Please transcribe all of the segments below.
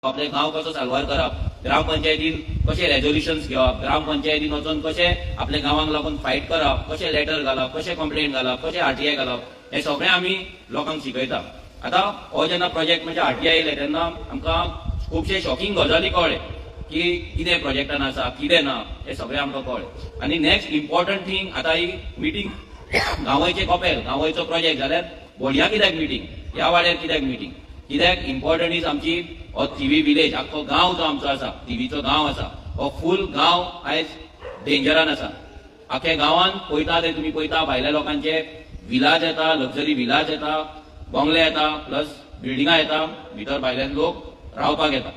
आपले गांव कसो साल्वार करप, ग्रामपंचायतीन कशे रेझोल्युशन्स घेवप, ग्रामपंचायतीन वचून कशे आपले गांवांक लागून फायट करप, कशे लेटर घालप, कशे कंप्लेंट घालप, कशे आरटीआय घालप, हे सगळें आमी लोकांक शिकयता. आतां हो जेन्ना प्रोजेक्ट म्हणजे आरटीआय येयले तेन्ना आमकां खुबशे शॉकिंग गजाली कळ्ळे की कितें प्रोजेक्टान आसा कितें ना हे सगळें आमकां कळ्ळें. आनी नेक्स्ट इम्पॉर्टंट थिंग आतां ही मिटींग गांवयचे कपेल गांवयचो प्रोजेक्ट जाल्यार बोडया कित्याक मिटींग, ह्या वाड्यार कित्याक मिटींग, कित्याक इम्पॉर्टंट इज आमची हो थिवी विलेज, आख्खो गांव जो आमचो आसा, थिवीचो गांव आसा, हो फूल गांव आयज डेंजरान आसा. आख्या गांवांत पळयता ते तुमी पळयता भायल्या लोकांचे विलाज येता, लक्झरी विलाज येता, बंगले येता, प्लस बिल्डिंगां येता, भितर भायल्यान लोक रावपाक येता.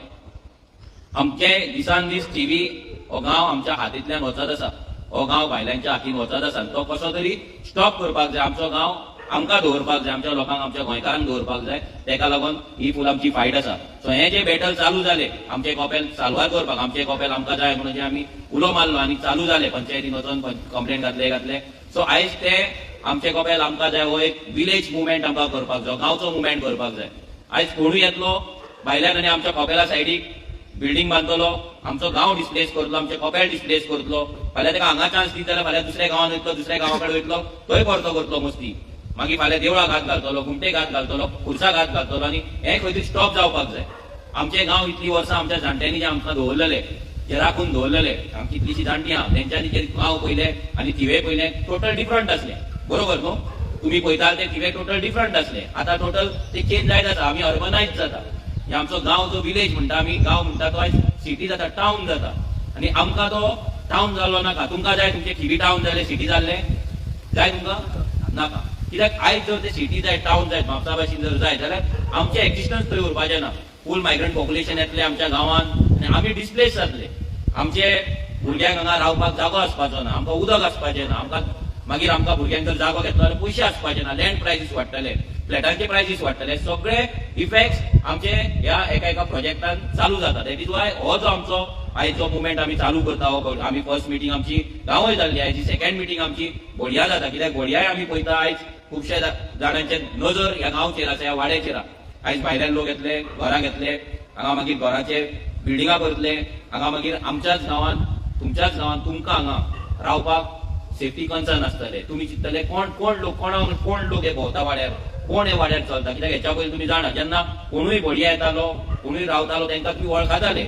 आमचे दिसान दीस थिवी हो गांव आमच्या हातींतल्यान वचत आसा, हो गांव भायल्यांच्या हातीन वचत आसा. तो कसो तरी स्टॉप करपाक जाय. आमचो गांव आमकां दवरपाक जाय, आमच्या लोकांक आमच्या गोंयकारांक दवरपाक जाय. तेका लागून ही फूल आमची फायट आसा. सो हे जे बॅटल चालू जाले आमचे कपेल साल्वार करपाक, आमचे कपेल आमकां जाय म्हणून जे आमी उलो मारलो आनी चालू जाले पंचायतीन वचून कंप्लेंट घातले. सो आयज ते आमचे कपेल आमकां जाय हो एक विलेज मुवमेंट आमकां करपाक जाय, गांवचो मुवमेंट करपाक जाय. आयज कोणूय येतलो भायल्यान आनी आमच्या कपेला सायडीक बिल्डींग बांदतलो, आमचो गांव डिस्प्लेस करतलो, आमचे कपेल डिस्प्लेस करतलो. फाल्यां ताका हांगा चान्स दित जाल्यार फाल्यां दुसऱ्या गांवांत वयतलो, दुसऱ्या गांवा कडेन वयतलो, थंय परतो करतलो मस्ती. मागीर फाल्यां देवळा घात घालतलो, घुमटे घात घालतलो, खुर्सा घात घालतलो. आनी हे खंय तरी स्टॉप जावपाक जाय. आमचे गांव इतली वर्सां आमच्या जाणट्यांनी जे आमकां दवरलेले, जे राखून दवरलेले, आमची कितलीशीं जाणटी आहा तेंच्यांनी जे गांव पयले आनी थिवे पयले टोटल डिफरंट आसले. बरोबर न्हू? तुमी पळयताल ते थिवे टोटल डिफरंट आसले. आतां टोटल ते चेंज जायत आसा, आमी अर्बनायज जाता. हे आमचो गांव जो विलेज म्हणटा आमी, गांव म्हणटा तो आयज सिटी जाता, टावन जाता. आनी आमकां तो टावन जाल्लो नाका. तुमकां जाय तुमचे थिवी टावन जाले, सिटी जाल्ले जाय तुमकां नाका. कित्याक आयज जर ते सिटी जाय, टावन जाय, म्हापसा भाशेन जर जाय जाल्यार आमचे एक्झिस्टन्स थंय उरपाचें ना. फूल मायग्रंट पॉप्युलेशन येतले आमच्या गांवांत आनी आमी डिस्प्लेस जातले. आमचे भुरग्यांक हांगा रावपाक जागो आसपाचो ना, आमकां उदक आसपाचें ना, आमकां मागीर आमकां भुरग्यांक जर जागो घेतलो जाल्यार पयशे आसपाचे ना, लँड प्रायसीस वाडटले, फ्लॅटांचे प्रायसीस वाडटले. सगळे इफेक्ट्स आमचे ह्या एका प्रोजेक्टान चालू जाता. दॅट इज वाय हो जो आमचो आयज जो मुवमेंट आमी चालू करता, हो आमी फर्स्ट मिटींग आमची गांवय जाल्ली, आयची सेकंड मिटींग आमची बोडया जाता. कित्याक बोडयाय आमी पळयता आयज खुबशे जाणांचे नजर ह्या गांवचेर आसा, ह्या वाड्याचेर आसा. आयज भायल्यान लोक येतले, घरां घेतले, हांगा मागीर घराचे बिल्डिंगां करतले, हांगा मागीर आमच्याच गांवांत, तुमच्याच गांवांत तुमकां हांगा रावपाक सेफ्टी कन्सर्न आसतले. तुमी चिंततले कोण लोक हे भोंवता वाड्यार, कोण हे वाड्यार चलता. कित्याक हेच्या पयलीं तुमी जाणा जेन्ना कोणूय बोडया येतालो, कोणूय रावतालो तेंकां तुमी वळखताले.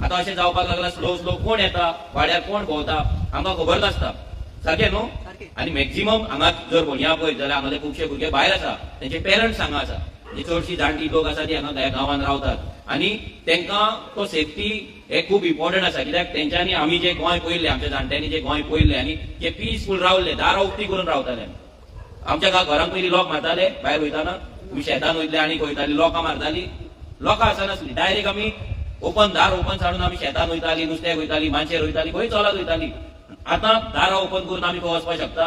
आतां अशें जावपाक लागला स्लो कोण येता वाड्यार, कोण भोंवता आमकां खबर नासता. सारकें न्हू? आनी मॅक्झिमम हांगा जर बोडया पळयत जाल्यार हांगाले खुबशे भुरगे भायर आसा, तेंचे पेरंट्स हांगा आसा. जी चडशीं जाणटी लोक आसा ती हांगा ह्या गांवांत रावतात. आनी तेंकां तो सेफ्टी हे खूब इम्पॉर्टंट आसा. कित्याक तेंच्यांनी आमी जे गोंय पयल्लें, आमच्या जाणट्यांनी जे गोंय पयल्लें आनी जे पिसफूल रावले, दारां उक्तीं करून रावताले. आमच्या घरांक पयलीं लॉक मारताले, भायर वयताना तुमी शेतान वयतले आनी वयताली लॉकां मारताली. लॉकां आसनासलीं, डायरेक्ट आमी दार ओपन साडून आमी शेतान वयतालीं, नुस्त्याक वयतालीं, मानशेर वयतालीं, खंय चलत वयतालीं. आतां दारां ओपन करून आमी खंय वचपाक शकता,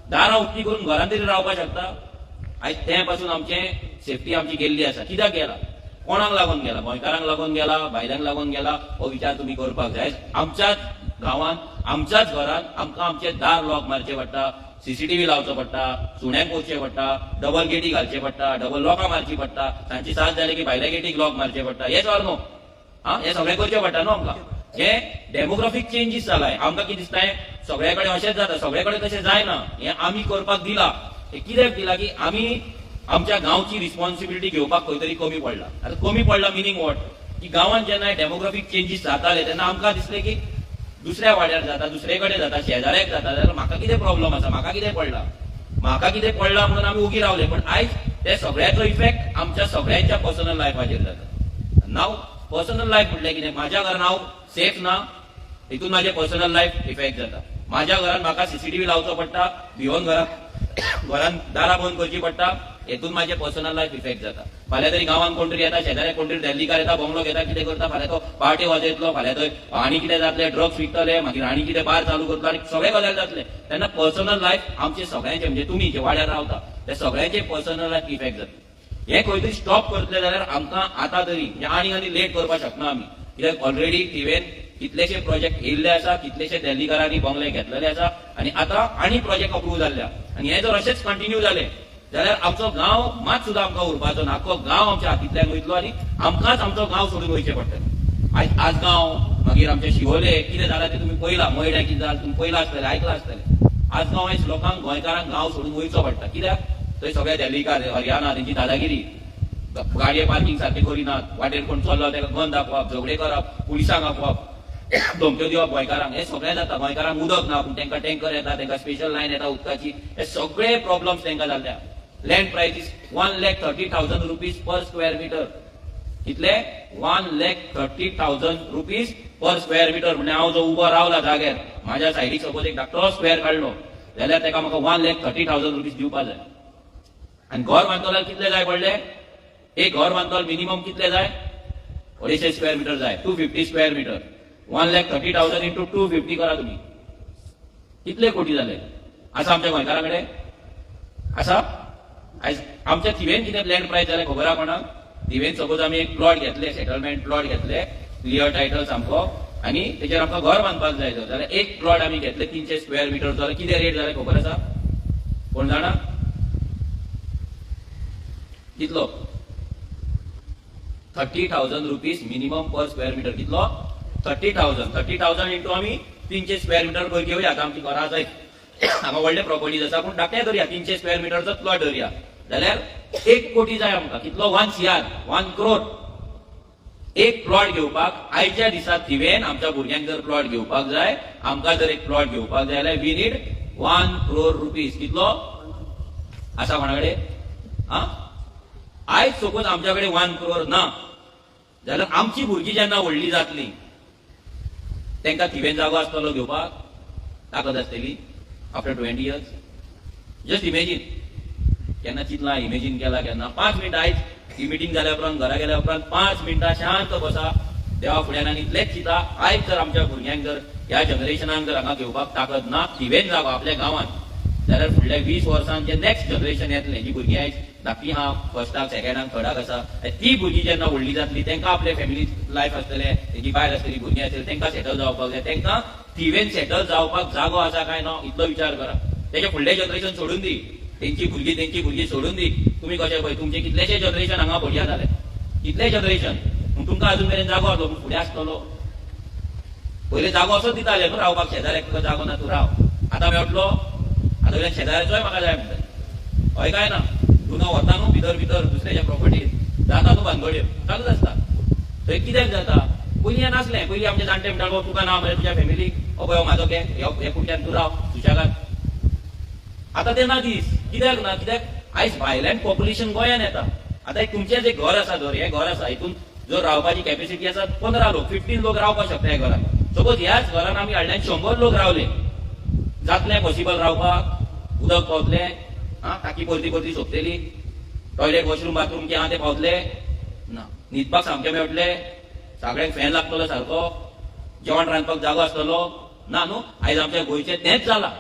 दारां उक्तीं करून घरांत तरी रावपाक शकता. आयज ते पासून आमचें सेफ्टी आमची गेल्ली आसा. कित्याक गेला? कोणाक लागून गेला? गोंयकारांक लागून गेला, भायल्यांक लागून गेला? हो विचार तुमी करपाक जाय. आमच्याच गांवांत, आमच्याच घरांत आमकां आमचे दार लॉक मारचे पडटा, सीसीटीव्ही लावचो पडटा, सुण्यांक पोसचे पडटा, डबल गेटी घालचे पडटा, डबल लॉकां मारची पडटा, सांजची 7 जाले की भायल्या गेटीक लॉक मारचे पडटा. हेच ऑर नो? हे सगळें करचें पडटा न्हू आमकां. हे डेमोग्राफीक चेंजीस जालाय. आमकां कितें दिसताय सगळे कडेन अशेंच जाता, सगळे कडेन तशें जायना. हे आमी करपाक दिला. हे कित्याक दिला की आमी आमच्या गांवची रिस्पॉन्सिबिलिटी घेवपाक खंय तरी कमी पडला. आतां कमी पडला मिनींग वॉट? की गांवांत जेन्ना डेमोग्राफीक चेंजीस जाताले तेन्ना आमकां दिसलें की दुसऱ्या वाड्यार जाता, दुसरे कडेन जाता, शेजाऱ्याक जाता जाल्यार म्हाका कितें प्रॉब्लम आसा, म्हाका कितें पडला म्हणून आमी उगी रावले. पण आयज ते सगळ्याचो इफेक्ट आमच्या सगळ्यांच्या पर्सनल लायफाचेर जाता. नाव पर्सनल लायफ म्हटलें कितें? म्हाज्या घरान हांव सेफ ना, हितून म्हाजें पर्सनल लायफ इफेक्ट जाता. म्हाज्या घरान म्हाका सीसीटीव्ही लावचो पडटा, भिवून घरान दारां बंद करची पडटा, हेतून म्हाजे पर्सनल लायफ इफेक्ट जाता. फाल्यां तरी गांवांत कोण तरी येता, शेजाऱ्याक कोण तरी दिल्लीकार येता, बंगलो घेता, कितें करता, फाल्यां तो पार्टी वाजयतलो, फाल्यां थंय आनी कितें जातलें, ड्रग्स विकतले, मागीर आनी कितें बार चालू करतलो आनी सगळे गजाल जातले. तेन्ना पर्सनल लायफ आमचे सगळ्यांचे, म्हणजे तुमी जे वाड्यार रावता ते सगळ्यांचे पर्सनल लायफ इफेक्ट जाता. हे खंय तरी स्टॉप करतले जाल्यार आमकां आतां तरी आनी लेट करपाक शकना आमी. कित्याक ऑलरेडी थिवेन कितलेशे प्रोजेक्ट येयल्ले आसा, कितलेशे दिल्लीकारांनी बंगले घेतलेले आसा आनी आतां आनी प्रोजेक्ट अप्रूव्ह जाल्ले. आनी हे जर अशेंच कंटिन्यू जाले जाल्यार आमचो गांव मात सुद्दां आमकां उरपाचो ना, आख्खो गांव आमच्या हातींतल्यान वयतलो आनी आमकांच आमचो गांव सोडून वयचें पडटलें. आयज आसगांव मागीर आमचे शिवोले कितें जालां तें तुमी पळयलां, मयड्या कितें जालें तुमी पळयलां आसतलें, आयकलां आसतलें. आसगांव आयज लोकांक गोंयकारांक गांव सोडून वयचो पडटा. कित्याक थंय सगळे दिल्लीकार हरियाणा तेंची दादागिरी, गाडये पार्किंग सारके करिनात, वाटेर कोण चल्लो ताका गन दाखोवप, झगडे करप, पुलिसांक आपोवप, धमक्यो दिवप गोंयकारांक, हे सगळें जाता. गोंयकारांक उदक ना पूण तांकां टँकर येता, तांकां स्पेशल लायन येता उदकाची, हे सगळे प्रॉब्लेम्स तांकां जाल्ल्या. Land prices 1,30,000 rupees per square metre. कितले? 1,30,000 रुपीज पर स्क्वेअर मीटर. म्हणजे हांव जो उबो रावला जाग्यार, म्हाज्या सायडीक सपोज एक धाकटो स्क्वेअर काडलो जाल्यार ताका म्हाका 1,30,000 रुपीज दिवपा जाय. आनी घर बांदतल्यार कितले जाय पडले? एक घर बांदतलो मिनिमम कितले जाय? 250 स्क्वेअर मीटर जाय, 250 स्क्वेअर मीटर. 1,30,000 इंटू 250 करा तुम्ही, कितले कोटी जाले? आसा आमच्या गोंयकारांकडे? आसा? आयज आमच्या थिवेन कितें लँड प्रायस जालें खबर आहा कोणाक? थिवेन सपोज आमी एक प्लॉट घेतले, सेटलमेंट प्लॉट घेतले, क्लियर टायटल सामको, आनी तेचेर आमकां घर बांदपाक जाय जाल्यार एक प्लॉट आमी घेतले 300 स्क्वेअर मीटर, जाल्यार कितें रेट जाले खबर आसा? कोण जाणा? कितलो? 30,000 rupees minimum per square metre. कितलो? 30,000. 30,000 इंटू आमी 300 स्क्वेअर मीटर पयर घेवया. आतां आमची घरां आसाय, हांगा व्हडले प्रॉपर्टीज आसा, पूण धाकटे धरया, 300 स्क्वेअर मीटरचो प्लॉट धरया जाल्यार 1 कोटी जाय आमकां. कितलो? 1 CR, 1 करोड. एक प्लॉट घेवपाक आयच्या दिसा थिवेन आमच्या भुरग्यांक जर प्लॉट घेवपाक जाय, आमकां जर एक प्लॉट घेवपाक जाय जाल्यार वी नीड 1 करोड रुपीज. कितलो आसा कोणा कडेन? आयज सपोज आमच्या कडेन 1 करोड ना जाल्यार आमची भुरगीं जेन्ना व्हडली जातली तांकां थिवेन जागो आसतलो घेवपाक? ताकद आसतली आफ्टर 20 years? Just imagine. केन्ना चिंतलां, इमेजीन केला केन्ना? 5 मिनटां आयज ही मिटींग जाल्या उपरांत घरा गेल्या उपरांत 5 मिनटां शांत बसा, देवा फुड्यान आनी इतलेंच चिंता, आयज जर आमच्या भुरग्यांक जर ह्या जनरेशनाक जर हांगा घेवपाक ताकद ना थिवेन जागो आपल्या गांवांत, जाल्यार फुडल्या 20 वर्सांत जे नेक्स्ट जनरेशन येतलें, जी भुरगीं आयज धाकटी आहा, फर्स्टाक सेकंडाक थर्डाक आसा, ती भुरगीं जेन्ना व्हडली जातली तांकां आपले फॅमिली लायफ आसतलें, तेजी बायल आसतली, भुरगीं आसतली, तांकां सेटल जावपाक जाय. तांकां थिवेन सेटल जावपाक जागो आसा काय ना इतलो विचार करा. तेजे फुडलें जनरेशन सोडून दी, तेंची भुरगीं सोडून दी. तुमी कशें पळय, तुमचे कितलेशे जनरेशन हांगा बढिया जाले, कितले जनरेशन, पूण तुमकां अजून मेरेन जागो आसलो, पूण फुडें आसतलो. पयलीं जागो असोच दिताले न्हू रावपाक, शेजाऱ्याक तुका जागो ना तूं राव. आतां मेळटलो? आतां वयल्यान शेजाऱ्याचोय म्हाका जाय म्हणटा. हय काय ना? तूं ना वता न्हू भितर दुसऱ्याच्या प्रॉपर्टीत, जाता न्हू भानगड्यो, चालूच आसता. थंय कित्याक जाता? पयलीं हें नासलें. पयलीं आमचे जाणटे म्हणटाले तुका ना म्हणजे तुज्या फॅमिलीक, पळय म्हाजो घे, हे कुट्यान तूं राव सुशेगाद. आतां ते ना दीस. कित्याक ना? कित्याक आयज भायल्यान पॉप्युलेशन गोंयान येता. आतां एक तुमचें जे घर आसा जर, हें घर आसा, हितून जर रावपाची कॅपॅसिटी आसा 15 लोक, 15 लोक रावपाक शकता ह्या घरान. सपोज ह्याच घरान आमी हाडल्यान 100 लोक रावले, जातलें पॉसिबल रावपाक? उदक पावतलें? टाकी परती सोंपतली? टॉयलेट वॉशरूम बाथरूम जे आहा ते पावतले ना? न्हिदपाक सामकें मेळटलें? सगळ्यांक फॅन लागतलो सारको? जेवण रांदपाक जागो आसतलो ना न्हू? आयज आमच्या गोंयचें तेंच जाला.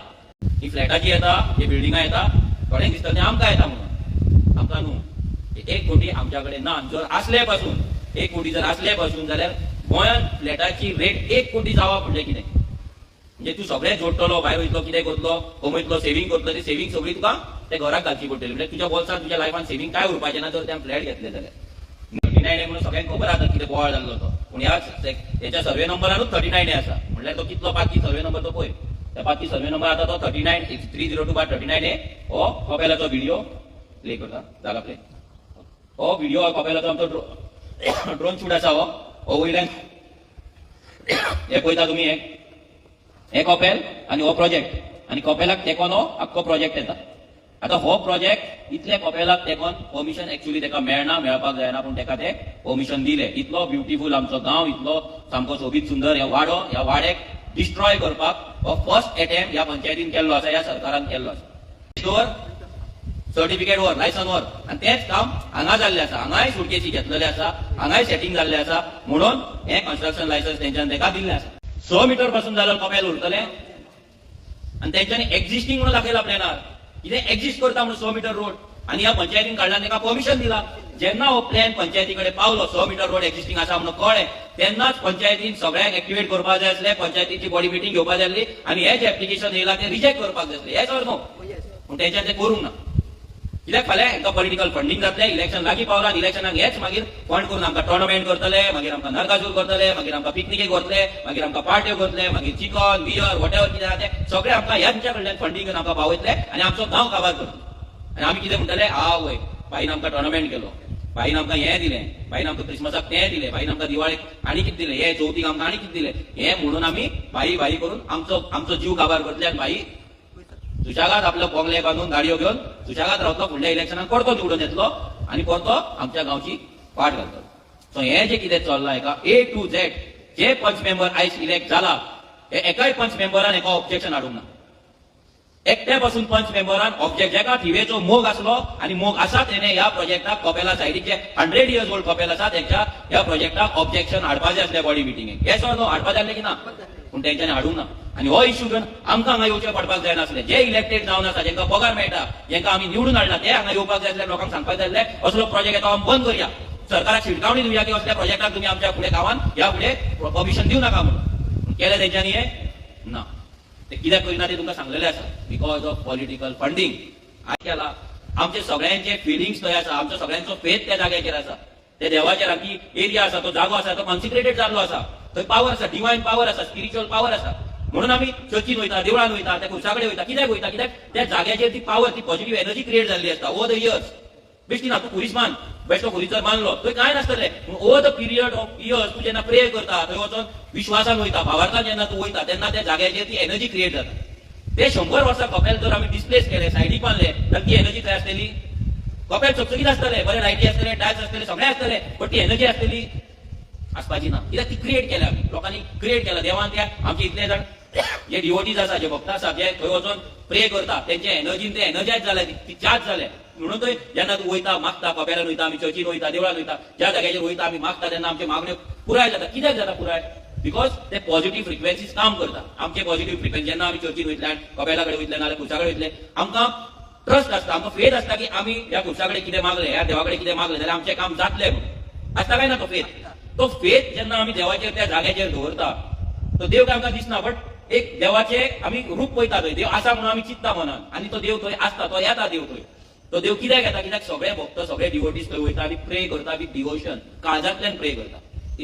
ही फ्लॅटाची येता, ही बिल्डिंगां येता, थोड्यांक दिसता तें आमकां येता म्हणून, आमकां न्हू. 1 कोटी आमच्या कडेन ना. जर आसले पासून 1 कोटी जर आसले पासून जाल्यार गोंयांत फ्लॅटाची रेट 1 कोटी जावप म्हणजे कितें? म्हणजे तूं सगळें जोडटलो, भायर वयतलो, कितें करतलो, कमयतलो, सेव्हिंग करतलो, ती सेव्हिंग सगळी तुका त्या घराक घालची पडटली. म्हणजे तुज्या बोल्सांत तुज्या लायफान सेव्हिंग काय उरपाचें ना जर त्या फ्लॅट घेतले जाल्यार. 39 म्हणून सगळ्यांक खबर आसा कितें बोवाळ जाल्लो तो, पूण ह्या सर्वे नंबरानूच 39 आसा. म्हणल्यार तो कितलो पाती सर्वे नंबर तो पळय. त्या पाती सर्वे नंबर आता तो 39 302/39 हो कपेलाचो व्हिडिओ प्ले करता. जागा प्ले. हो व्हिडिओ कपेलाचो आमचो ड्रोन शूट आसा. हो वयल्यान हे पळयता तुमी, हे कपेल आनी हो प्रोजेक्ट, आनी कपेलाक तेकोन हो आख्खो प्रोजेक्ट येता. आतां हो प्रोजेक्ट इतले कपेलाक तेकोन परमिशन एक्चुअली तेका मेळपाक जायना, पूण तेका ते परमिशन दिले. इतलो ब्युटिफूल आमचो गांव, इतलो सामको सोबीत सुंदर ह्या वाड्याक डिस्ट्रॉय करपाक हो फर्स्ट अटेम्प्ट ह्या पंचायतीन केल्लो आसा, ह्या सरकारान केल्लो आसा. सर्टिफिकेट वर, लायसन वर, आनी तेच काम हांगा जाल्लें आसा. हांगाय सुटकेसी घेतलेले आसा, हांगाय सेटिंग जाल्लें आसा, म्हणून हे कन्स्ट्रक्शन लायसन्स तेंच्यान तेका दिल्लें आसा. 100 मीटर पासून जाल्यार कपेल उरतलें, आनी तेंच्यांनी एक्झिस्टिंग म्हणून दाखयला प्लॅनार, कितें एक्झिस्ट करता म्हणून 100 मीटर रोड, आनी ह्या पंचायतीन काडल्यान तेका परमिशन दिला. जेन्ना हो प्लॅन पंचायती कडेन पावलो, 100 मीटर रोड एक्झिस्टिंग आसा म्हणून कळ्ळें, तेन्नाच पंचायतीन सगळ्यांक एक्टिवेट करपाक जाय आसलें, पंचायतीची बॉडी मिटींग घेवपाक जाय आसली, आनी हे जे एप्लिकेशन येयला ते रिजेक्ट करपाक जाय आसलें. हेच ऑर नो? पूण तेंच्यान तें करूंक ना. कित्याक फाल्यां हांकां पॉलिटिकल फंडिंग जातलें, इलेक्शन लागीं पावलां, इलेक्शनाक हेच मागीर फंड करून आमकां टोर्नामेंट करतले, मागीर आमकां नरकासूर करतले, मागीर आमकां पिकनिकेक व्हरतले, मागीर आमकां पार्ट्यो करतले, मागीर चिकन बियर वॉटेवर कितें आहा तें सगळें आमकां ह्यांच्या कडल्यान फंडिंग घेवन आमकां पावयतले आनी आमचो गांव काबार करतले. आनी आमी कितें म्हणटले, आवय बाईन आमकां टोर्नामेंट केलो, बाईन आमकां हें दिलें, बाईन आमकां क्रिसमसाक तें दिलें, बाईन आमकां दिवाळीक आनी कितें दिलें, हे चवथीक आमकां आनी कितें दिलें, हें म्हणून आमी बाई करून आमचो जीव काबार करतले. आनी बाई सुशागाद आपलो बोंगले बांदून गाडयो घेवन सुशागाद रावतलो, फुडल्या इलेक्शनाक परतो निवडून येतलो आनी परतो आमच्या गांवची वाट घालतलो. सो हें जें कितें चल्लां हेका A to Z जे पंच मेंबर आयज इलेक्ट जाला हे एकाय पंच मेंबरान हेका ऑब्जेक्शन हाडूंक ना. एकटे पासून पंच मेंबरान ऑब्जेक्ट जेका थिवेचो मोग आसलो आनी मोग आसा तेणे ह्या प्रोजेक्टाक कपेला सायडीचे 100 इयर्स ओल्ड कपेल आसा तेंच्या ह्या प्रोजेक्टाक ऑब्जेक्शन हाडपाचें आसलें बॉडी मिटिंगेक. येस ऑर नो हाडपाचें आसलें की ना, पूण तेंच्यांनी हाडूंक ना. आनी हो इश्यू घेवन आमकां हांगा येवचें पडपाक जाय नासलें. जे इलेक्टेड जावन आसा, जेंकां पगार मेळटा, जेंकां आमी निवडून हाडला, ते हांगा येवपाक जाय आसले, लोकांक सांगपाक जाय आसलें असलो प्रोजेक्ट येता आमी बंद करया, सरकाराक शिटकावणी दिवया की असल्या प्रोजेक्टाक तुमी आमच्या फुडें गांवांत ह्या फुडें परमिशन दिवं नाका म्हणून. केलें तेंच्यांनी हें ना. ते कित्याक करिना ते तुमकां सांगलेलें आसा, बिकॉज ऑफ पॉलिटिकल फंडिंग. आज केला आमचे सगळ्यांचे फिलिंग्स थंय आसा, आमचो सगळ्यांचो फेथ त्या जाग्याचेर आसा, त्या देवाचेर की एरिया आसा, तो जागो आसा, तो कॉन्सिक्रेटेड जाल्लो आसा, थंय पावर आसा, डिवायन पावर आसा, स्पिरिच्युअल पावर आसा. म्हणून आमी चर्चीन वयता, देवळान वयता, त्या खुर्सा कडेन वयता. कित्याक वयता? कित्याक त्या जाग्याचेर ती पावर, ती पॉझिटिव्ह एनर्जी क्रिएट जाल्ली आसता ओवर द इयर्स. बेश्टी ना, तूं खुरीस मान, बेश्टो खुरीस जर मानलो थंय कांय नासतलें. Over the period of years तूं जेन्ना प्रे करता, थंय वचून विश्वासान वयता, भावार्थान जेन्ना तूं वयता, तेन्ना त्या जाग्याचेर ती एनर्जी क्रिएट जाता. ते 100 वर्सां कपेल जर आमी डिस्प्लेस केले, सायडीक बांदले, जाल्यार ती एनर्जी थंय आसतली. कपेल चकचकीत आसतले, बरे लायटी आसतले, टायल्स आसतले, सगळें आसतलें, बट ती एनर्जी आसतली आसपाची ना. कित्याक ती क्रिएट केल्या आमी, लोकांनी क्रिएट केला. देवान त्या आमचे इतले जाण जे डिवोटीज आसा, जे भक्त आसा, जे थंय वचून प्रे करता, तेंचे एनर्जीन ते एनर्जायज जाले, ती चार्ज जाले. म्हणून थंय जेन्ना तूं वयता, मागता, कपेलान वयता, आमी चर्चीन वयता, देवळान वयता, ज्या जाग्याचेर वयता आमी मागता, तेन्ना आमचे मागण्यो पुराय जाता. कित्याक जाता पुराय? बिकॉज ते पॉझिटिव्ह फ्रिक्वेन्सीज काम करता. आमचे पॉझिटिव्ह फ्रिक्वेन्सी जेन्ना आमी चर्चीन वयतले, कपेला कडेन वयतले, नाल्यार खुर्सा कडेन वयतले, आमकां ट्रस्ट आसता, आमकां फेथ आसता की आमी ह्या खुर्सा कडेन कितें मागले, ह्या देवा कडेन कितें मागले जाल्यार आमचें काम जातलें म्हणून. आसता काय ना तो फेथ? तो फेथ जेन्ना आमी देवाचेर त्या जाग्याचेर दवरता, तो देव काय आमकां दिसना, बट एक देवाचे आमी रूप पळयता, थंय देव आसा म्हणून आमी चिंतता मनान, आनी तो देव थंय आसता, तो येता देव थंय. तो देव कित्याक येता? कित्याक सगळे भक्त, सगळे डिवोटीज थंय वयता, आमी प्रे करता विथ डिवोशन, काळजांतल्यान प्रे करता.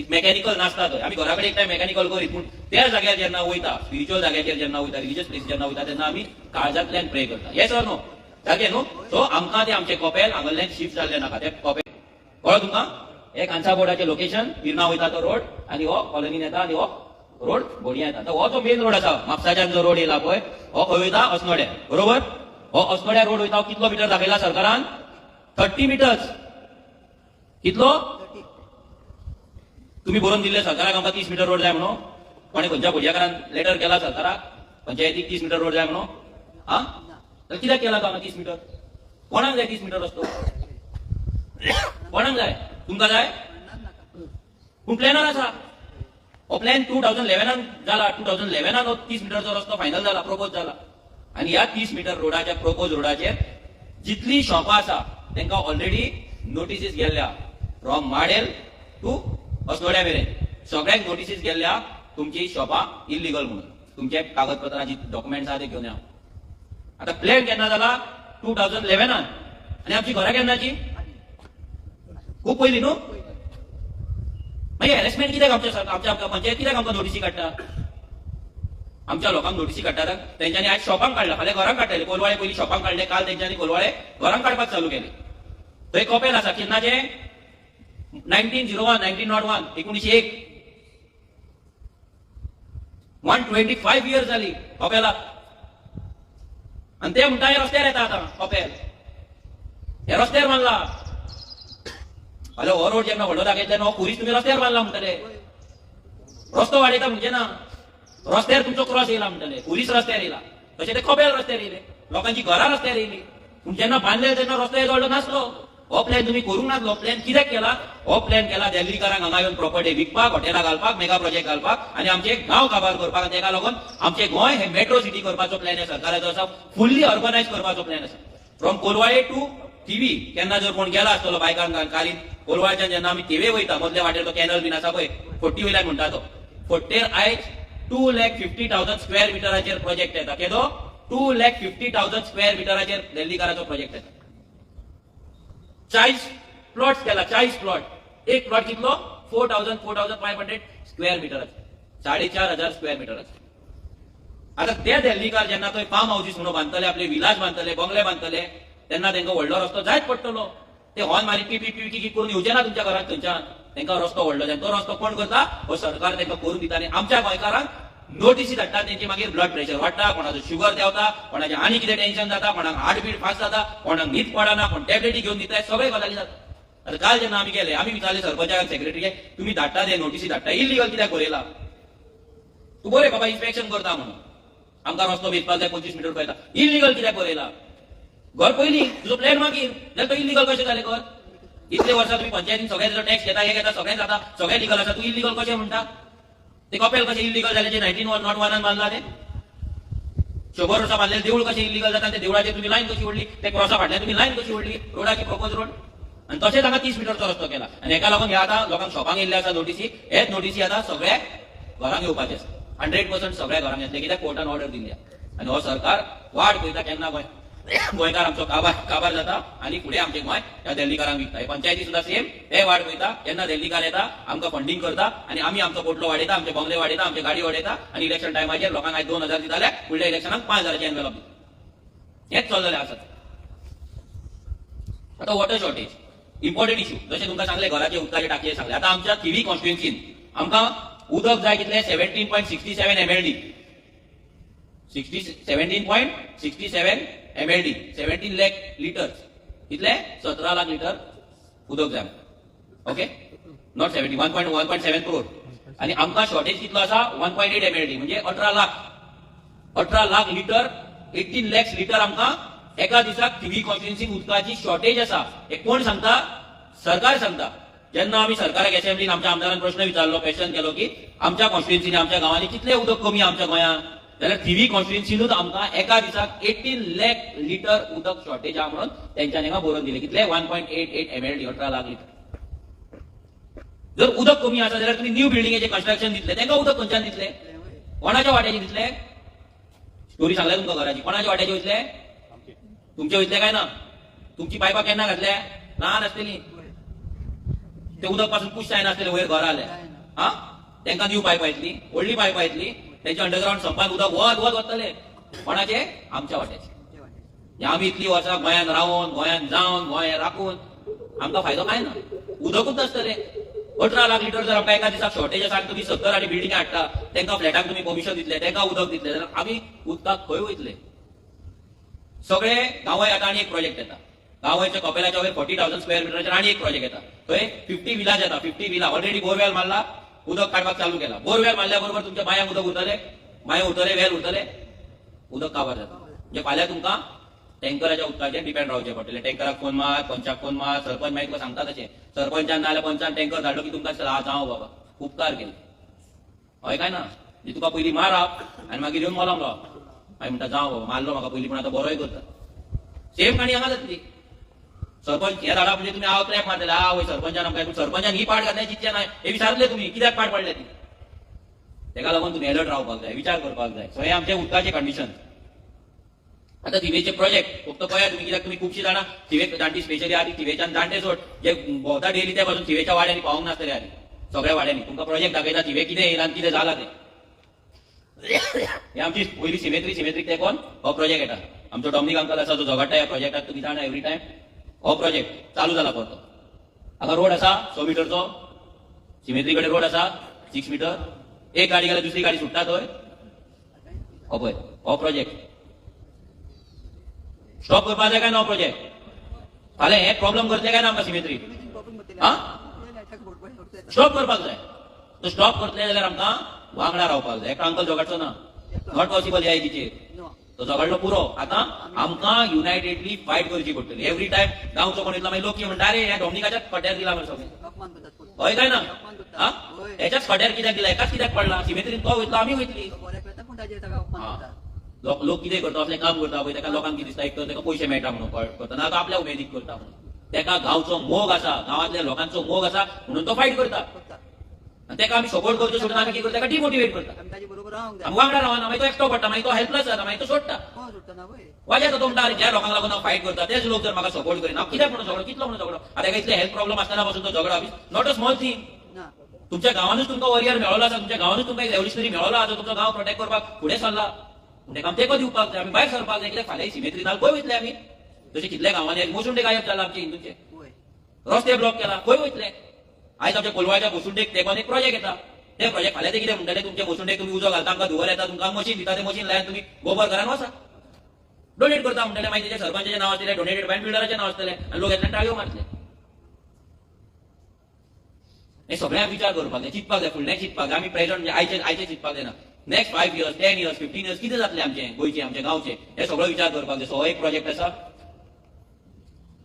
मेकॅनिकल नासता थंय. आमी घरा कडेन एक टायम मेकॅनिकल करीत, पूण त्या जाग्यार जेन्ना वयता, स्पिरिच्युअल जाग्याचेर जेन्ना वयता, रिलिजियस प्लेस जेन्ना वयता, तेन्ना आमी काळजांतल्यान प्रे करता. Yes or no? सारकें न्हू? सो आमकां ते आमचे कपेल हांगाल्यान शिफ्ट जाल्ले नाका. ते कपेल कळ्ळो तुमकां? हे कांसा बोर्डाचें लोकेशन, पिर्ना वयता तो रोड, आनी हो कॉलनीन येता, आनी हो रोड बोडया येता. हो जो मेन रोड आसा, म्हापसाच्यान जो रोड येयला पळय, हो खंय वयता? अस्नोड्या, बरोबर? हो अस्नोड्या रोड वयता. कितलो मिटर दाखयला सरकारान? 30 मिटर्स. कितलो? तुम्ही बरोवन दिल्ले सरकाराक आमकां 30 मिटर रोड जाय म्हणून. कोणें खंयच्या भुरग्याकारान लेटर केला सरकाराक पंचायतीक 30 मिटर रोड जाय म्हणून? हा? तर कित्याक केला तो हांगा 30 मिटर? कोणाक जाय 30 मिटर रस्तो? कोणाक जाय? तुमकां जाय? पूण प्लॅनार आसा. हो प्लॅन 2011 जाला. 2011 30 मिटरचो रस्तो फायनल जाला, प्रपोज जाला. आनी ह्या 30 मिटर रोडाच्या प्रपोज रोडाचेर जितली शॉपां आसा तांकां ऑलरेडी नोटिसीस गेल्ल्या, फ्रॉम माडेल टू अस्नोड्या मेरेन सगळ्यांक नोटिसीस गेल्ल्या, तुमची शॉपां इल्लीगल म्हणून, तुमचे कागदपत्रांची डॉक्युमेंट्स आहा ते घेवन या. आतां प्लॅन केन्ना जाला? 2011. आनी आमची घरां केन्नाची? खूब पयलीं न्हू. मागीर हॅरेसमेंट कित्याक आमच्या पंचायत कित्याक आमकां नोटिसी काडटा? आमच्या लोकांक नोटिसी काडटा. तेंच्यांनी आज शॉपांक काडला, फाल्यां घरांक काडटले. कोलवाळे पयलीं शॉपांक काडले, काल तेंच्यांनी कोलवाळे घरांक काडपाक चालू केले. थंय कपेल आसा केन्नाचे? 1901, 1901, 1901. 125 इयर्स जाली कपेलाक. आनी ते म्हणटा हे रस्त्यार येता आतां कपेल. हे रस्त्यार बांदला. फाल्यां हो रोड जेन्ना व्हडलो दाखयतले न्हू, खुरीस तुमी रस्त्यार बांदला म्हणटले. रस्तो वाडयता म्हणजे ना, रस्त्यार तुमचो क्रॉस येयला म्हणटले. खुरीस रस्त्यार येयला. तशें ते कपेल रस्त्यार येयले, लोकांची घरां रस्त्यार येयली. पूण जेन्ना बांदले तेन्ना रस्तो येद व्हडलो नासलो. हो प्लॅन तुम्ही करूंक नासलो. प्लॅन कित्याक केला? हो प्लॅन केला दिल्लीकारांक हांगा येवन प्रॉपर्टी विकपाक, हॉटेलां घालपाक, मेगा प्रोजेक्ट घालपाक आनी आमचे गांव काबार करपाक. ताका लागून आमचे गोंय हे मेट्रो सिटी करपाचो प्लॅन आहे सरकाराचो आसा. फुल्ली अर्बनायज करपाचो प्लॅन आसा. From Colvale to Thivim. केन्ना जर कोण गेला आसतलो बायकान कारीन, कोलवाळच्यान जेन्ना आमी थिवे वयता, मदल्या वाटेर तो कॅनल बीन आसा पळय, फोट्टी वयल्यान म्हणटा तो. फोट्टेर आयज 2,50,000 स्क्वेअर मिटराचेर प्रोजेक्ट येता. केदो? 2,50,000 स्क्वेअर मिटराचेर दिल्लीकाराचो प्रोजेक्ट येता. 40 प्लॉट्स केला, 40 प्लॉट. एक प्लॉट कितलो 4,500 स्क्वेअर मीटर, 4,500 स्क्वेअर मीटर. आता ते दिल्लीकार जेन्ना थंय फार्म हाऊसीस म्हणून बांदतले, आपले विलाज बांदतले, बंगले बांदतले, तेन्ना तांकां व्हडलो रस्तो जायच पडटलो. ते हॉर्न मारी पी पी पी की करून येवचे ना तुमच्या घरात थंयच्यान. तांकां रस्तो व्हडलो जाय, तो रस्तो कोण करता? हो सरकार तांकां करून दिता. आनी आमच्या गोंयकारांक नोटीसी धाडटा, तेंची मागीर ब्लड प्रेशर वाडटा, कोणाचो शुगर देंवता, कोणाचें आनी कितें टेन्शन जाता, कोणाक हार्ट बीट फास्ट जाता, कोणाक न्हीद पडना, कोण टॅबलेटी घेवन दिताय, सगळे गजाली जाता. आता काल जेन्ना आमी गेले, आमी विचारले सरपंचाक, सेक्रेटरीक, तुमी धाडटा ते नोटीसी धाडटा, इलिगल कित्याक बरयला? तूं बरें बाबा इन्स्पेक्शन करता म्हणून, आमकां रस्तो वेचपाक जाय 25 मीटर पळयता, इलिगल कित्याक बरयला? घर पयलीं तुजो प्लॅन मागीर, जाल्यार तो इलिगल कशें जालें कर? इतले वर्सां तुम्ही पंचायतीन सगळ्यांचो टॅक्स घेता, हे घेता, सगळें जाता, सगळें लिगल आसा, तू इलिगल कशें म्हणटा? ते कपेल कशें इलिगल जालें जे 1901 बांदला ते? 100 वर्सां बांदलेलें देवूळ कशें इलिगल जाता? ते देवळाचेर तुम्ही लायन कशी ओडली? ते क्रॉसा फाटल्यान तुम्ही लायन कशी ओडली रोडाची, प्रपोज रोड? आणि तशेंच हांगा 30 मीटरचो रस्तो केला. आनी हेका लागून हे आतां लोकांक शॉपांक येयल्ले आसा नोटीसी, हेच नोटीसी आतां सगळ्या घरांक येवपाचे आसा. 100% सगळ्या घरांक येतले, कित्याक कोर्टान ऑर्डर दिल्ली. आनी हो सरकार वाट पळयता केन्ना गोंयकार आमचो काबार जाता आनी फुडें आमचे गोंय ह्या दिल्लीकारांक विकता. हे पंचायती सुद्दां सेम ते वाट पळयता केन्ना दिल्लीकार येता, आमकां फंडिंग करता आनी आमी आमचो पोटलो वाडयता, आमचे बंगले वाडयता, आमचे गाडी वाडयता आनी इलेक्शन टायमाचेर लोकांक आयज 2,000 दिताले, फुडल्या इलेक्शनाक 5,000चे एनवेलॉप दिता. हेच चल्लेलें आसा. आता वॉटर शॉर्टेज इम्पॉर्टंट इश्यू. जशें तुमकां सांगले घराचे उदकाचे टाकये सांगले. आता आमच्या थिवी कॉन्स्टिट्युएन्सीन आमकां उदक जाय कितले 17.67 MLD, 17.67 MLD, 17 लाख लिटर्स, कितले 17 लाख लिटर उदक जाय. Okay, not 70, 1.7 crore. आणि आमकां शॉर्टेज कितलो आसा 1.8 MLD, म्हणजे 18 लाख लिटर, 18 lakhs लिटर आमकां एका दिसाक थिवी कॉन्स्टिट्युएन्सीन उदकाची शॉर्टेज आसा. हे कोण सांगता? सरकार सांगता. जेन्ना आमी सरकाराक असेंब्लीन आमच्या आमदारान प्रश्न विचारलो, क्वेश्चन केलो की आमच्या कॉन्स्टिट्युएन्सीनी, आमच्या गांवांनी कितले उदक कमी आमच्या गोंयांत, जाल्यार थिवी कॉन्स्टिट्युएन्सीनूच आमकां एका दिसाक 18 लाख लिटर उदक शॉर्टेज आहा म्हणून तेंच्यांनी हांगा बरोवन दिले. कितले 1.88 MLD, 18 लाख लिटर. जर उदक कमी आसा जाल्यार तुम्ही न्यू बिल्डिंगेचे कन्स्ट्रक्शन दितले, तांकां उदक खंयच्यान दितले? कोणाच्या वाट्याचे दितले? स्टोरी सांगल्या तुमकां घराची, कोणाच्या वाट्याचे वयतले? तुमचे वयतले काय ना? तुमची पायपां केन्ना घातल्या? ल्हान आसतली, ते उदक पासून पुश जायना आसतले, वयर घरा आले. हा, तांकां न्यू पायपां येतली, व्हडली पायपां येतली, त्यांच्या अंडरग्राउंड संपान उदक वत वतले. कोणाचे? आमच्या वाट्याचे. आमी इतली वर्सां गोंयान रावून, गोंयान जावन, गोंय राखून आमकां फायदो काय ना? उदकूच नासतले. 18 लाख लिटर जर आमकां एका दिसाक शॉर्टेज आसा, तुम्ही 70 आनी बिल्डिंग हाडटा, तांकां फ्लॅटाक तुम्ही परमिशन दितले, तांकां उदक दितले, जाल्यार आमी उदकाक खंय वयतले? सगळे गांवय आतां आनी एक प्रोजेक्ट येता. गांवयच्या कपेलाच्या वयर 40,000 स्क्वेअर मीटराचेर आनी एक प्रोजेक्ट येता. थंय 50 विलाज येता. 50 विला ऑलरेडी बोरवेल मारला, उदक काडपाक चालू केला. बोरवेल मारल्या बरोबर तुमच्या बांयांक उदक उरतले, बांय उरतले, वेल उरतले, उदक काबार जाता. म्हणजे फाल्यां तुमकां टँकराच्या उदकाचेर डिपेंड रावचें पडटलें. टँकराक फोन मार, पंचाक फोन मार, सरपंच मागीर तुका सांगता तशें. सरपंचान नाल्यार पंचान टँकर धाडलो की तुमकां जावं बाबा उपकार केले. हय काय ना? तुका पयलीं मारप आनी मागीर येवन मलम लावप. हांवें म्हणटा जावं बाबा, मारलो म्हाका पयलीं, पूण आतां बरोय करता. सेम काणी हांगा जातली. सरपंच हे धाडा म्हणजे तुम्ही हांव क्लॅप मारलेले, वय सरपंचान आमकां, सरपंचान ही पाड घातल्या चिंतचे नाय. हे विचारले तुम्ही कित्याक पाड पडले ती? तेका लागून तुम्ही अलर्ट रावपाक जाय, विचार करपाक जाय. सो हे आमचे उदकाचे कंडिशन. आता थिवेचे प्रोजेक्ट फक्त पळया तुम्ही, कित्याक तुम्ही खूबशीं जाणां थिवे जाणटी स्पेशली आदी थिवेच्यान जाणटे सोड जे भोंवता डेली त्या पासून थिवेच्या वाड्यांनी पावूंक नासतले आनी सगळ्या वाड्यांनी तुमकां प्रोजेक्ट दाखयता थिवे कितें येयला आनी कितें जाला ते. हे आमची पयली सिमेट्रीक ते कोण हो प्रोजेक्ट येता. आमचो डॉमिनिक अंकल आसा जो झगडटा ह्या प्रोजेक्टाक, तुम्ही जाणा एवरी टायम हो प्रोजेक्ट चालू जाला परतो. हांगा रोड आसा 100 मीटरचो, सिमेट्री कडेन रोड आसा 6 मीटर. एक गाडी गेल्यार दुसरी गाडी सुट्टा थंय. हो पळय हो प्रोजेक्ट स्टॉप करपाक जाय काय ना? हो प्रोजेक्ट फाल्यां हे प्रॉब्लेम करतले काय ना आमकां सिमेट्री? स्टॉप करपाक जाय. तो स्टॉप करतले जाल्यार आमकां वांगडा रावपाक जाय. एकटो अंकल झगडचो ना, नॉट पॉसिबल ह्या एजीचेर. तो झगडलो पुरो. आतां आमकां युनायटेडली फायट करची पडटली. एवरी टायम गांवचो कोण येतलो मागीर लोक म्हणटा अरे ह्या डॉमिनिकाच्याच खड्यार दिला मरे सगळें. हय काय ना? हेच्याच खड्यार कित्याक दिला? एकाच कित्याक पडला? सिमेट्रीन तो वयतलो, आमी वयतली. लोक कितें करता, असलें काम करता पळय, ताका लोकांक कितें दिसता एक तर ताका पयशे मेळटा म्हणून करता, ना तो आपल्या उमेदीक करता म्हणून. ताका गांवचो मोग आसा, गांवांतल्या लोकांचो मोग आसा म्हणून तो फायट करता. आणि त्याका आम्ही सपोर्ट करतो सोडून आम्ही किती करतो त्याका डिमोटिवेट करता. आमी ताजे बरोबर रावंक जाय. आम्ही वांगडा रावना मागीर तो एकटो पडटा मागीर तो हेल्पलेस जाता मागीर तो सोडटा. हो सुट्टा ना वय. वाजेता तो म्हणटा ज्या लोकांक लागून हांव फायट करता तेच लोक जर म्हाका सपोर्ट करिना हांव कित्याक म्हणून झगडो कितलो म्हणून झगडो. आतां एका इतले हेल्थ प्रॉब्लम आसतना पासून तो झगडो नॉट अ स्मॉल थिंग. ना. तुमच्या गावानूच तुमकां वॉरियर मेळलो आसा तुमच्या गावानूच तुमकां एक रेव्होल्युशनरी मेळलो आसा तुमचो गांव प्रोटेक्ट करपाक फुडें सरला. तेका आमी तेको दिवपाक जाय आमी भायर सरपाक जाय कित्याक फाल्यां सिमेट्री नाल खंय वयतले आमी. जशे कितल्या गांवांनी मोसुंडे गायब जाला आमचे हिंदूचे वय. रस्ते ब्लॉक केला खंय वयतले. आयज आमच्या कोलवाच्या मोसुंडेक तेकोन एक प्रोजेक्ट येता ते प्रोजेक्ट फाल्यां ते कितें म्हणटले तुमचे मोसुंडेक तुमी उजो घालता आमकां धुवर येता तुमकां मशीन दिता ते मशीन लायन तुमी गोबर घरान वचा डोनेट करता म्हणटले मागीर तेजे सरपंचाचें नांव आसतलें डोनेटेड बाय बिल्डराचें नांव आसतलें आनी लोक येतले टाळयो मारतले. हे सगळ्यांक विचार करपाक जाय चिंतपाक जाय फुडलें चिंतपाक जाय. आमी प्रेझेंट आयचे चिंतपाक जायना. नेक्स्ट 5 years 10 years 15 years कितें जातलें आमचें गोंयचें आमच्या गांवचें हे सगळो विचार करपाक जाय. सो हो एक प्रोजेक्ट आसा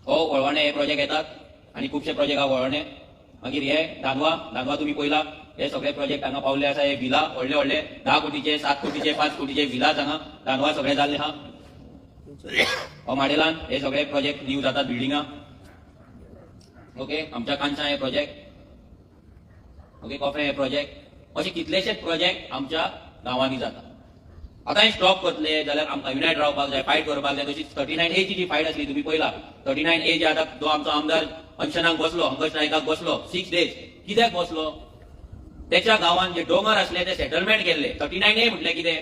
हो वळवणे हे प्रोजेक्ट येतात आनी खुबशे प्रोजेक्ट आहा वळवणे. मागीर हे दानवा तुमी पळयला हे सगळे प्रोजेक्ट हांगा पावले आसा. हे विला व्हडले व्हडले 10 कोटीचे 7 कोटीचे 5 कोटीचे विलाज हांगा दानवा सगळे जाल्ले आहा. हो माडेलान हे सगळे प्रोजेक्ट न्यू जातात बिल्डिंगा. ओके आमच्या कांचा हे प्रोजेक्ट ओके कोफे हे प्रोजेक्ट असे कितलेशेच प्रोजेक्ट आमच्या गांवांनी जाता. आतां हे स्टॉप करतले जाल्यार आमकां युनायट रावपाक जाय फायट करपाक जाय. तशी 39A ची जी फायट आसली तुमी पळयला 39A जे आतां जो आमचो आमदार अनशनाक बसलो हंगर स्ट्रायकाक बसलो 6 days कित्याक बसलो. त्याच्या गांवांत जे डोंगर असले ते सेटलमेंट केल्ले 39A म्हटले कितें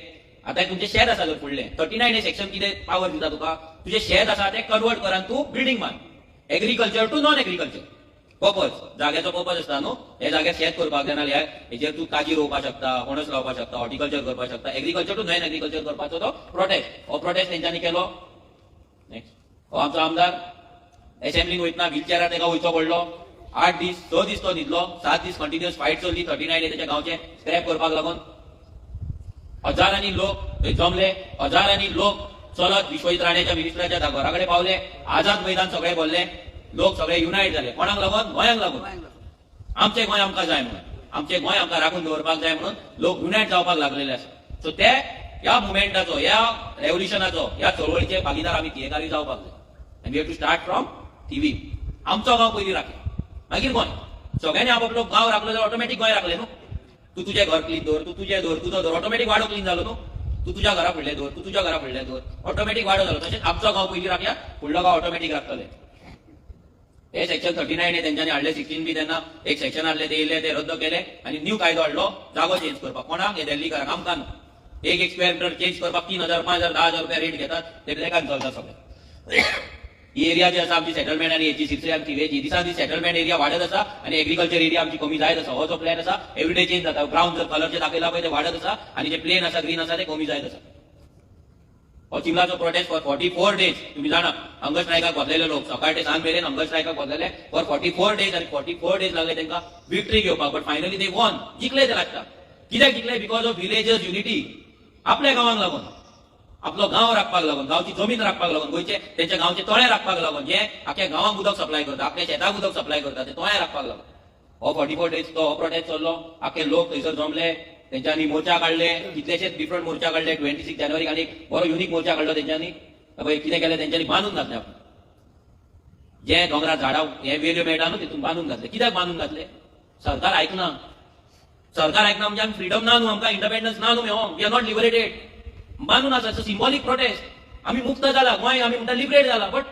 आतां तुमचें शेत आसा जर फुडलें 39A सेक्शन कितें पावर दिता तुका तुजें शेत आसा तें कन्वर्ट कर आनी तूं बिल्डींग बांद. Agriculture to non agriculture purpose जाग्याचो पर्पज आसता न्हू. हे जाग्यार शेत करपाक जाय नाल्यार हेजेर तूं काजी रोवपाक शकता फणस लावपाक शकता हॉर्टिकल्चर करपाक शकता. एग्रीकल्चर टू नॉन एग्रीकल्चर करपाचो तो प्रोटेस्ट हो प्रोटेस्ट तेंच्यांनी केलो. नेक्स्ट हो आमचो आमदार असेंब्लीन वयतना व्हीलचॅरार तेका वयचो पडलो 8 दीस 6 दीस तो न्हिदलो 7 दीस कंटिन्युअस फायट चल्ली 39A तेच्या गांवचे स्क्रॅप करपाक लागून. हजारांनी लोक थंय जमले हजारांनी लोक चलत विश्वजीत राणेच्या मिनिस्टराच्या घरा कडेन पावले. आझाद मैदान सगळे भरले लोक सगळे युनायट जाले. कोणाक लागून गोंयांक लागून आमचें गोंय आमकां जाय म्हणून आमचें गोंय आमकां राखून दवरपाक जाय म्हणून लोक युनायट जावपाक लागलेले आसा. सो ते ह्या मुवमेंटाचो ह्या रेव्होल्युशनाचो ह्या चळवळीचे भागीदार आमी तियेंकारी जावपाक जाय. आनी we have to start from Thivim. आमचो गांव पयलीं राखले मागीर गोंय. सगळ्यांनी आपापलो गांव राखलो जाल्यार ऑटोमॅटीक गोंय राखलें न्हू. तूं तुजें घर क्लीन दवर तूं तुजें दवर तुजो दवर ऑटोमॅटीक वाडो क्लीन जालो न्हू. तूं तुज्या घरा फुडलें दवर तूं तुज्या घरा फुडलें दवर ऑटोमॅटीक वाडो जालो. तशेंच आमचो गांव पयलीं राखया फुडलो गांव ऑटोमॅटीक राखतले. हे सेक्शन 39 तेंच्यांनी हाडले 16 बी तेन्ना एक सेक्शन हाडले ते येयले ते रद्द केले आनी न्यू कायदो हाडलो जागो चेंज करपाक. कोणाक हे दिल्लीकारांक आमकां न्हू. एक स्क्वेअर मिटर चेंज करपाक 3000 5000 10,000 रुपया रेट घेतात ते ब्लॅकान चलता सगळे. ही एरिया जी आसा आमची सेटलमेंट आनी हेची सिरसी आमची वेजी दिसान दीस सेटलमेंट एरिया वाडत आसा आनी एग्रीकल्चर एरिया आमची कमी जायत आसा. हो जो प्लॅन आसा एवरीडे चेंज जाता. ब्रावन जर कलर जे दाखयला पळय ते वाडत आसा आनी जे प्लेन आसा ग्रीन आसा ते कमी जायत आसा. हो चिमलाचो प्रोटेस्ट फॉर 44 days तुम्ही जाणा हंगर स्ट्रायकाक बसलेले लोक सकाळ ते सांज मेरेन हंगर स्ट्रायकाक बसलेले फॉर 44 days आनी 44 days लागले तांकां विक्ट्री घेवपाक. बट फायनली दे वॉन जिखले ते लागता. कित्याक जिखले बिकॉज ऑफ विलेजर्स युनिटी. आपल्या गांवांक लागून आपलो गांव राखपाक लागून गांवची जमीन राखपाक लागून गोंयचे तेंच्या गांवचे तळे राखपाक लागून जे आख्या गांवांक उदक सप्लाय करता आपल्या शेताक उदक सप्लाय करता ते तळे राखपाक लागून हो 44 days तो हो प्रोटेस्ट चल्लो. आख्खे लोक थंयसर जमले तेंच्यांनी मोर्चा काडले कितलेशेच डिफरंट मोर्चा काडले 26 जानेवारीक आनी बरो युनीक मोर्चा काडलो तेंच्यांनी. कितें केलें तेंच्यांनी बांदून घातले आपण जे दोंगरार झाडां हे वेल्यो मेळटा न्हू तितून बांदून घातले. कित्याक बांदून घातले. सरकार आयकना. सरकार आयकना म्हणजे आमकां फ्रीडम ना न्हू आमकां इंडिपेंडन्स ना न्हू वी आर नॉट लिबरेटेड. बांदून आसा सिंबॉलीक प्रोटेस्ट. आमी मुक्त जाला गोंय आमी म्हणटा लिबरेट जाला but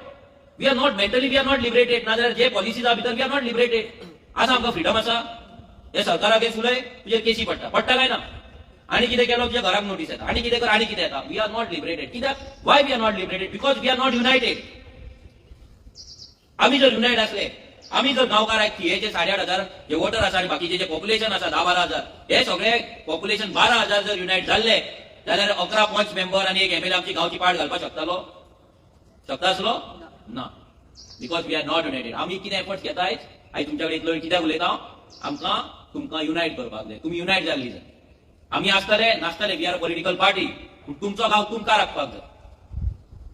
we are not mentally we are not liberated. नाजाल्यार जे पॉलिसीज आहा भितर वी आर नॉट लिबरेटेड. आसा आमकां फ्रीडम आसा. हे सरकाराक हे उलय तुजेर केसी पडटा पडटा काय ना. आनी कितें केलो तुज्या घराक नोटीस येता आनी कितें कर आनी कितें येता. We are not liberated. कित्याक why we are not liberated because we are not united. आमी जर युनायट आसले आमी जर गांवकाराक तियेचे 8,500 जे वोटर आसा आनी बाकीचे जे पॉप्युलेशन आसा 10-12 हजार हे सगळे पॉप्युलेशन 12 हजार जर युनायट जाल्ले जाल्यार 11 पंच मेंबर आनी एक MLA आमची गांवची पार्ट घालपाक शकतालो शकता आसलो ना. Because we are not united. आमी कितें एफर्ट्स घेता आयज तुमच्या कडेन इतलो कित्याक उलयता आमकां तुमकां युनायट करपाक जाय. तुमी युनायट जाल्ली जाय. आमी आसतले नासतले वी आर पॉलिटिकल पार्टी पूण तुमचो गांव तुमकां राखपाक जाय.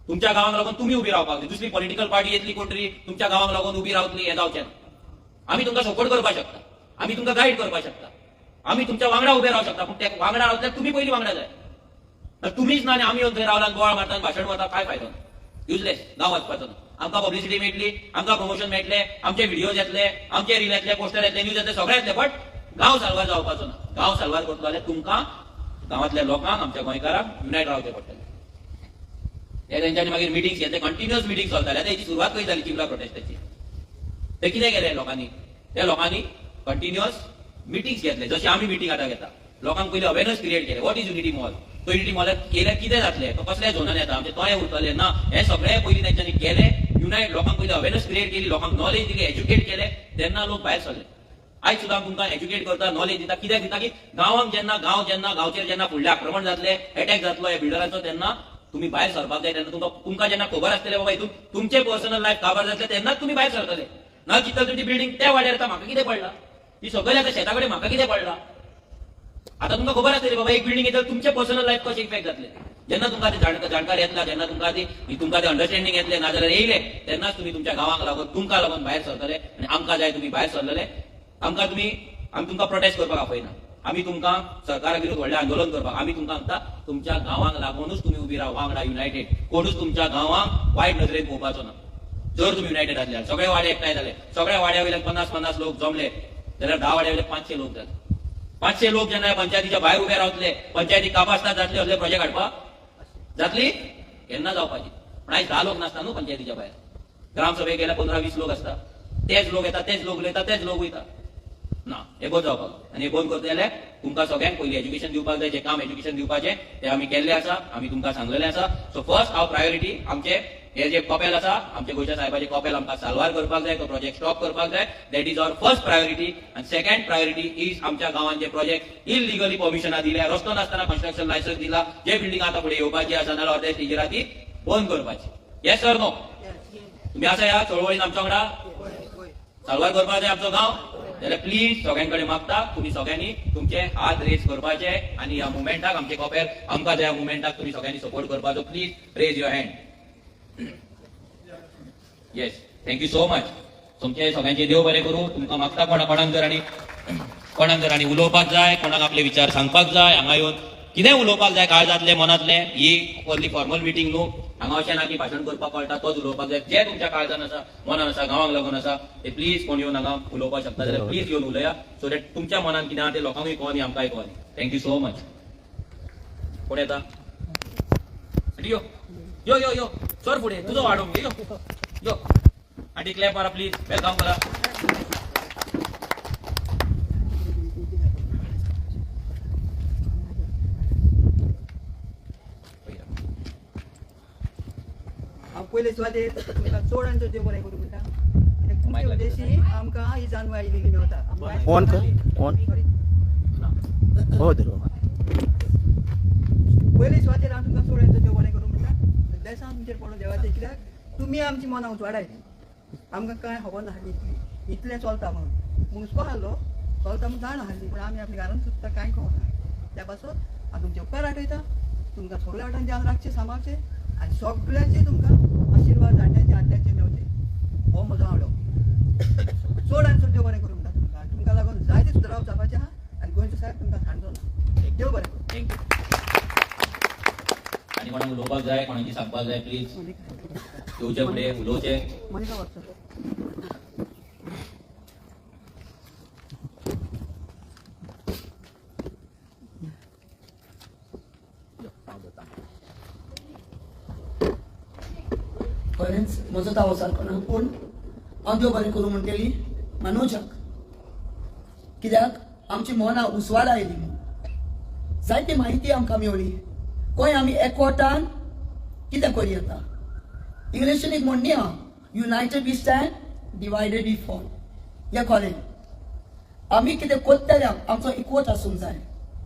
तुमच्या गांवाक लागून तुमी उबी रावपाक जाय. दुसरी पॉलिटिकल पार्टी येतली कोण तरी तुमच्या गांवाक लागून उबी रावतली हे जावचें ना. आमी तुमकां सपोर्ट करपाक शकता आमी तुमकां गायड करपाक शकता आमी तुमच्या वांगडा उबे रावंक शकता. पूण त्या वांगडा रावतल्यार तुमी पयलीं वांगडा जाय. तुमीच ना आनी आमी थंय रावला बोवाळ मारता भाशण मारता काय फायदो. युजलेस गांव वचपाचो ना. आमकां पब्लिसिटी मेळटली आमकां प्रमोशन मेळटले आमचे व्हिडिओज येतले आमचे रील येतले पोस्टर येतले न्यूज येतले सगळे येतले बट गांव साल्वार जावपाचो ना. गांव साल्वार करतलो जाल्यार तुमकां गांवांतल्या लोकांक आमच्या गोंयकारांक युनायट रावचें पडटलें. ते तेंच्यांनी मागीर मिटिंग्स घेतले, कंटिन्युअस मिटिंग चलताले. आतां हेची सुरवात खंय जाली चिमला प्रोटेस्टाची? ते कितें केलें लोकांनी? त्या लोकांनी कंटिन्युअस मिटिंग्स घेतले, जशी आमी मिटिंग आतां घेता. लोकांक पयलीं अवेरनस क्रिएट केले. What is unity mall? तो युनिटी मॉलात केल्यार कितें जातलें? तो कसल्या झोनान येता? आमचे तोय उरतले ना? हे सगळें पयलीं तेंच्यांनी केले. युनायट लोकांक पयलीं अवेरनस क्रिएट केली, लोकांक नॉलेज दिली, एज्युकेट केले. तेन्ना लोक भायर सरले. आयज सुद्दां तुमकां एज्युकेट करता, नॉलेज दिता. कित्याक दिता की गांवांक जेन्ना गांवचेर जेन्ना फुडलें आक्रमण जातलें, अटॅक जातलो ह्या बिल्डरांचो, तेन्ना तुम्ही भायर सरपाक जाय. तेन्ना तुमकां जेन्ना खबर आसतलें बाबा हितून तुमचे पर्सनल लायफ काबार जातले, तेन्नाच तुमी भायर सरतले. ना चिंतल तुमची बिल्डिंग त्या वाड्यार येता, म्हाका कितें पडला? ही सगळें आतां शेता कडेन म्हाका कितें पडला? आतां तुमकां खबर आसतली बाबा एक बिल्डिंग येतले तुमचे पर्सनल लायफ कशें इफेक्ट जातले. जेन्ना तुमकां ते जाणकार येतला, जेन्ना तुमकां ते अंडरस्टँडिंग येतले, नाजाल्यार येयले, तेन्नाच तुमी तुमच्या गांवांक लागून तुमकां लागून भायर सरतले. आनी आमकां जाय तुमी भायर सरलेले. आमी तुमकां प्रोटेस्ट करपाक आपयना. आमी तुमकां सरकारा विरुद्ध व्हडलें आंदोलन करपाक. आमी तुमकां सांगता तुमच्या गांवांक लागूनच तुमी उबी राहा, वांगडा युनायटेड. कोणूच तुमच्या गांवांक वायट नदरेन पळोवपाचो ना. जर तुमी युनायटेड आसल्यार सगळे वाडे एकठांय जाले, सगळ्या वाड्या वयल्यान 50-50 लोक जमले, जाल्यार 10 वाड्या वयले 500 लोक जाले. 500 लोक जेन्ना पंचायतीच्या भायर उबे रावतले, पंचायतीक कापासतात जातले असले प्रोजेक्ट हाडपाक जातली? केन्ना जावपाची? पण आयज 10 लोक नासता न्हू पंचायतीच्या भायर. ग्रामसभेक गेल्यार 15-20 लोक आसता. तेच लोक येता, तेच लोक उलयता, तेच लोक वयता. ना, हे बंद जावपाक. आनी हे बंद करता जाल्यार तुमकां सगळ्यांक पयलीं एज्युकेशन दिवपाक जाय. जे काम एज्युकेशन दिवपाचें ते आमी केल्लें आसा, आमी तुमकां सांगलेलें आसा. सो फर्स्ट हांव प्रायोरिटी आमचे हे जे कॉपेल आसा, आमचे गोंयच्या साहेबाचे कॉपेल आमकां साल्वार करपाक जाय, तो प्रोजेक्ट स्टॉप करपाक जाय. That is our first priority. आनी सेकंड प्रायोरिटी इज आमच्या गांवांत जे प्रोजेक्ट इलिगली परमिशनां दिल्या, रस्तो नासतना कन्स्ट्रक्शन लायसन्स दिला, जे बिल्डिंग आतां फुडें येवपाची आसा नाल्यार अर्द्या स्टेजीर ती बंद करपाची. Yes sir no? तुमी आसा ह्या चळवळीन आमच्या वांगडा? साल्वार करपाक जाय आमचो गांव, जाल्यार प्लीज सगळ्यांकडे मागता तुम्ही सगळ्यांनी तुमचे हात रेज करपाचे आणि ह्या मुवमेंटाक आमचे कॉपेर आमकां ह्या मुवमेंटाक तुम्ही सगळ्यांनी सपोर्ट करपाचो. Please raise your hand. Yes, thank you so much. तुमचे सगळ्यांचे देव बरें करूं. तुमकां मागता कोणाक जर आनी उलोवपाक जाय, कोणाक आपले विचार सांगपाक जाय, हांगा येवन कितें उलोवपाक जाय काळजांतले मनांतले, ही व्हडली फॉर्मल मिटींग न्हू. हांगा अशें ना की भाशण करपाक कळटा तोच उलोवपाक जाय. जे तुमच्या काळजान आसा, मनान आसा, गांवांक लागून आसा, ते प्लीज कोण येवन हांगा उलोवपाक शकता जाल्यार प्लीज येवन उलया. सो दॅट तुमच्या मनान कितें आहा ते लोकांकूय कळनी, आमकांय कळनी. Thank you so much. कोण येता? यो यो यो यो सर फुडें तुजो वाडो यो यो. आंटी क्लॅप मारा प्लीज. वेलकम करा. पयले सुवातेर तुमकां चोडांचो देव बरें करूं म्हणटा. तुमचे उद्देशी आमकां ही जानवां आयिल्ली मेवता. फोन हो दर पयले सुवातेर हांव तुमकां चोडांचो देव बरें करूं म्हणटा. देसान तुमचेर पडलो देवाचें, कित्याक तुमी आमची मनां उजवाडायली. आमकां कांय खबर नासली इतलें चलता म्हणून. मुस्को आहलो चलता म्हूण जाण आसली, पूण आमी आपल्या घरांत सुद्दां कांय खबर ना. त्या पासून हांव तुमचे उपकार आठयता. तुमकां सगळ्या वाटेन ध्यान राखचें, सांबाळचें आनी सगळ्यांचे तुमकां आशिर्वाद जाणट्याचे आदल्याचे मेवचे. हो म्हजो आवडो. चोडांचो देव बरें करूं म्हणटा तुमकां. तुमकां लागून जायते सुदाराव जावपाचें आहा आनी गोंयचो साहेब तुमकां सांडचो ना. देव बरें करूं. थँक्यू. आनी कोणाक उलोवपाक जाय, कोणाची सांगपाक जाय, प्लीज येवचे फुडें उलोवचें. मनीका वचो. खरेंच म्हजो तावो सारको ना, पूण हांव देव बरें करूं म्हणटली मनोजाक. कित्याक आमची मनां उसवाड आयली, जायती म्हायती आमकां मेवली. खंय आमी एकवटान कितें करूं येता. इंग्लिशीन एक म्हणणी आहा, united we stand, divided we fall. हें खरें. आमी कितें करतल्याक आमचो एकवट आसूंक जाय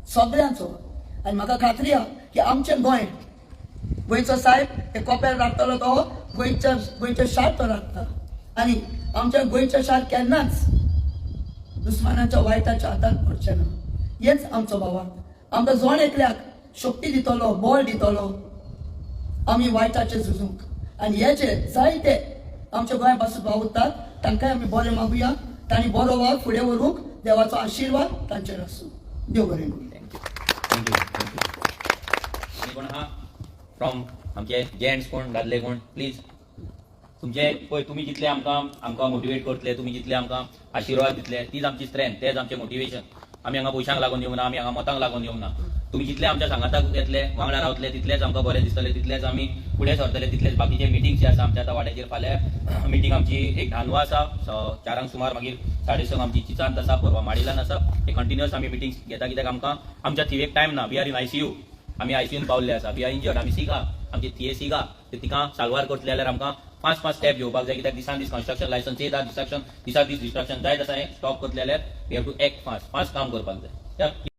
सगळ्यांचो. आनी म्हाका खात्री आहा की आमचें गोंयचो साहेब हे कोपेर राखतलो, तो गोंयचे शार तो राखता. आनी आमच्या गोंयचे शार केन्नाच दुस्मानाच्या वायटाच्या हातान पडचें ना. हेच आमचो भावाक. आमकां जोण एकल्याक शक्ती दितलो, बळ दितलो आमी वायटाचेर झुजूंक. आनी हेचे जायते आमच्या गोंया पासून भाव उरतात, तांकांय आमी बरें मागुया. तांणी बरो वाग फुडें व्हरूंक देवाचो आशिर्वाद तांचेर आसूं. देव बरें करूं. कोण आहा फ्रॉम आमचे जेंट्स कोण, दादले कोण, प्लीज. तुमचे पळय तुम्ही जितले आमकां मोटिवेट करतले, तुम्ही जितले आमकां आशिर्वाद दितले, तीच आमची स्ट्रेंथ, तेच आमचे मोटिवेशन. आमी हांगा पयशांक लागून येवंक ना, आमी हांगा मतांक लागून येवंक ना. तुम्ही जितले आमच्या सांगाताक येतले, वांगडा रावतले, तितलेच आमकां बरें दिसतले, तितलेच आमी फुडें सरतले, तितलेच बाकीचे मिटींग जे आसा आमच्या आतां वाड्याचेर. फाल्यां मिटींग आमची एक धानवा आसा 4 सुमार, मागीर 6:30 आमची चिचांत आसा, परवा माडिलान आसा. हे कंटिन्युअस आमी मिटींग घेता, कित्याक आमकां आमच्या थिवेक टायम ना. वी आर इन ICU, आमी ICUन पावल्ले आसा. वी आर इंजर्ड, आमी सिगा, आमची थिये सिगा. तिका साल्वार करतले जाल्यार आमकां 5 स्टेप घेवपाक जाय, कित्याक दिसान दीस कन्स्ट्रक्शन लायसन्स येता, दिसान दीस डिस्ट्रक्शन जायत आसा. हें स्टॉप करतले जाल्यार we have to act fast काम करपाक जाय.